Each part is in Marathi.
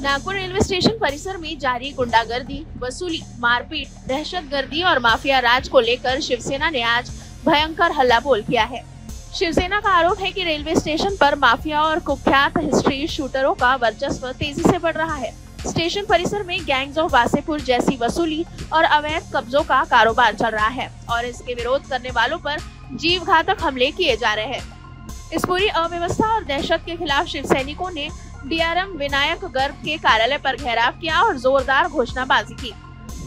नागपुर रेलवे स्टेशन परिसर में जारी गुंडागर्दी, वसूली, मारपीट, दहशतगर्दी और माफिया राज को लेकर शिवसेना ने आज भयंकर हल्ला बोल किया है। शिवसेना का आरोप है कि रेलवे स्टेशन पर माफिया और कुख्यात हिस्ट्री शूटरों का वर्चस्व तेजी से बढ़ रहा है। स्टेशन परिसर में गैंग्स ऑफ वासेपुर जैसी वसूली और अवैध कब्जों का कारोबार चल रहा है और इसके विरोध करने वालों पर जीव घातक हमले किए जा रहे हैं। इस पूरी अव्यवस्था और दहशत के खिलाफ शिव सैनिकों ने डीआरएम विनायक गर्ग के कार्यालय पर घेराव किया और जोरदार घोषणाबाजी की।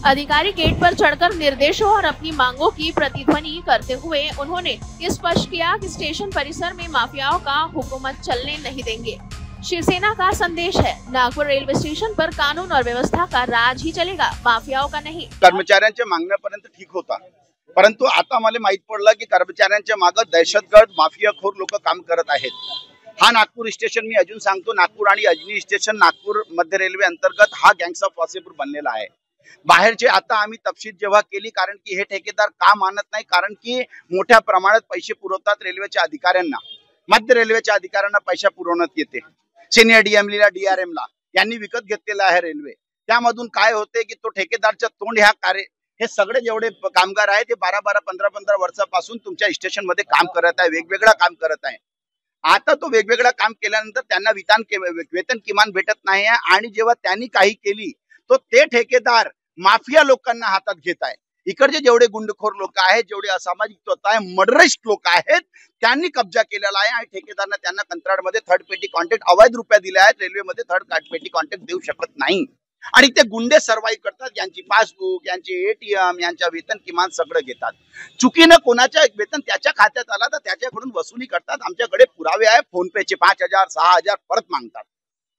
अधिकारी गेट पर चढ़कर निर्देशों और अपनी मांगों की प्रतिध्वनि करते हुए उन्होंने ये स्पष्ट किया कि स्टेशन परिसर में माफियाओं का हुकूमत चलने नहीं देंगे। शिवसेना का संदेश है, नागपुर रेल्वे स्टेशन पर कानून और व्यवस्था का राज ही चलेगा, माफियाओं का नहीं। कर्मचाऱ्यांच्या मागण्यापर्यंत ठीक होता, परंतु आता मला माहित पडलं की कर्मचाऱ्यांच्या मागे दहशतगर्द माफियाखोर लोक काम करत आहेत। हा नागपूर स्टेशन मी अजून सांगतो, नागपूर आणि अजनी स्टेशन नागपूर मध्य रेल्वे अंतर्गत हा गँग्स ऑफ वासेपूर बनलेला आहे। बाहेरचे आता आम्ही तपशील जेव्हा केली, कारण की हे ठेकेदार का मानत नाही, कारण की मोठ्या प्रमाणात पैसे पुरवतात रेल्वेच्या अधिकाऱ्यांना, मध्य रेल्वेच्या अधिकाऱ्यांना पैसा पुरवण्यात येते। सिनियर डीएमला डीआरएमला यांनी विकत घेतलेला आहे रेल्वे। त्यामधून काय होते की तो ठेकेदारचा तोंड ह्या कार्य हे सगळे जेवढे कामगार आहेत ते 12-12, 15-15 वर्षापासून तुमच्या स्टेशन मध्ये काम करत आहे, वेगवेगळं काम करत आहे। आता तो वेगवेगळं काम केल्यानंतर त्यांना वेतन किमान भेटत नाही आणि जेव्हा त्यांनी काही केली तो ते ठेकेदार माफिया लोकांना हातात घेत आहे। इकडचे जेवढे गुंडखोर लोक आहेत, जेवढे असामाजिक तत्व आहे, मर्डरिस्ट लोक आहेत, त्यांनी कब्जा केलेला आहे आणि ठेकेदारांना त्यांना कंत्राटमध्ये थर्ड पेटी कॉन्ट्रॅक्ट अवैध रुपये दिले आहेत। रेल्वेमध्ये थर्ड पेटी कॉन्ट्रॅक्ट देऊ शकत नाही आणि ते गुंडे सर्वाइव्ह करतात। यांची पासबुक, यांचे एटीएम, यांच्या वेतन किमान सगळं घेतात। चुकीनं कोणाच्या वेतन त्याच्या खात्यात आला तर त्याच्याकडून वसुली करतात। आमच्याकडे पुरावे आहे, फोन पेचे 5,000 6,000 परत मागतात।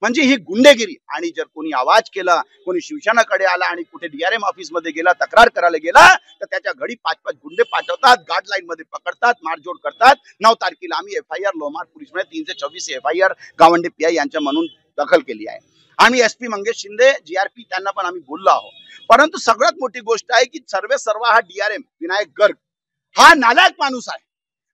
म्हणजे ही गुंडेगिरी। आणि जर कोणी आवाज केला, कोणी शिवसेनाकडे आला आणि कुठे डीआरएम ऑफिस मध्ये गेला, तक्रार करायला गेला तर त्याच्या घडी 5-5 गुंडे पाठवतात, गार्डलाईन मध्ये पकडतात, मारजोड करतात। 9 तारखेला आम्ही एफआयआर लोहमार पोलीसमध्ये 326 एफआयआर गावंडे पीआय यांच्या म्हणून दाखल केली आहे। आम्ही एसपी मंगेश शिंदे जीआरपी त्यांना पण आम्ही बोललो आहोत। परंतु सगळ्यात मोठी गोष्ट आहे की सर्व हा डीआरएम विनायक गर्ग हा नालायक माणूस आहे।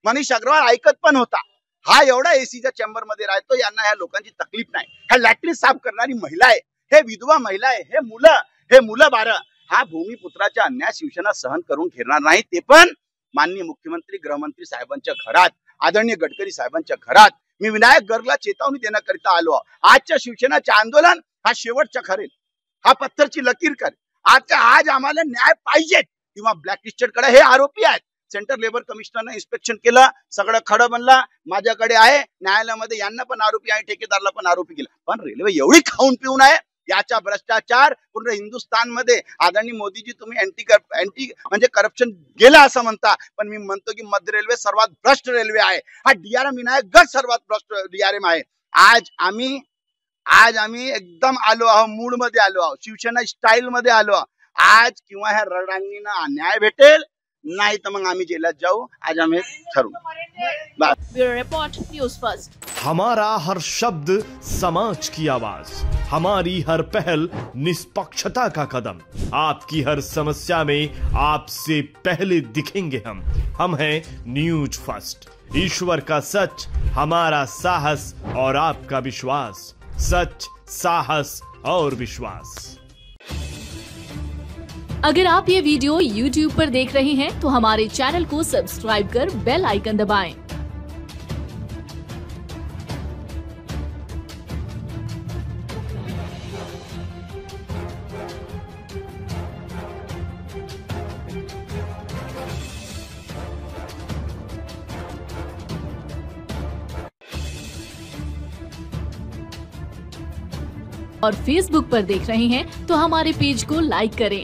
मनीष अग्रवाल ऐकत पण होता। हा एवढा एसीच्या चेंबर मध्ये राहतो, यांना ह्या लोकांची तकलीफ नाही। हा लॅट्रिन साफ करणारी महिला आहे, हे विधवा महिला आहे, हे मुलं 12। हा भूमिपुत्राचा अन्याय शिवसेना सहन करून घेणार नाही, ते पण माननीय मुख्यमंत्री गृहमंत्री साहेबांच्या घरात, आदरणीय गडकरी साहेबांच्या घरात। मी विनायक गर्गला चेतावणी देण्याकरिता आलो। आजच्या शिवसेनाचे आंदोलन हा शेवटचा खरेल, हा पत्थरची लकीर कर। आज आम्हाला न्याय पाहिजे किंवा ब्लॅकलिस्टेड कडे हे आरोपी आहेत। सेंट्रल लेबर कमिशनरने इन्स्पेक्शन केलं, सगळं खडं बनलं, माझ्याकडे आहे न्यायालयामध्ये, यांना पण आरोपी आहे, ठेकेदारला पण आरोपी केला। पण रेल्वे एवढी खाऊन पिऊन आहे, याचा भ्रष्टाचार पूर्ण हिंदुस्थानमध्ये। आदरणीय मोदीजी तुम्ही अँटी म्हणजे करप्शन गेला असं म्हणता, पण मी म्हणतो की मध्य रेल्वे सर्वात भ्रष्ट रेल्वे आहे। हा डीआरएम विनायक गर्ग सर्वात भ्रष्ट डीआरएम आहे। आज आम्ही एकदम आलो आहोत, मूड मध्ये आलो आहोत, शिवसेना स्टाईल मध्ये आलो आहोत। आज किंवा ह्या रडांनीना न्याय भेटेल, नहीं तो मग आम्ही जेलात जाऊ। आज आम्ही ठरवू। Bureau report, news first. हमारा हर शब्द समाज की आवाज, हमारी हर पहल निष्पक्षता का कदम। आपकी हर समस्या में आपसे पहले दिखेंगे हम हैं न्यूज फर्स्ट। ईश्वर का सच, हमारा साहस और आपका विश्वास। सच, साहस और विश्वास। अगर आप ये वीडियो YouTube पर देख रहे हैं तो हमारे चैनल को सब्सक्राइब कर बेल आइकन दबाएं। और Facebook पर देख रहे हैं तो हमारे पेज को लाइक करें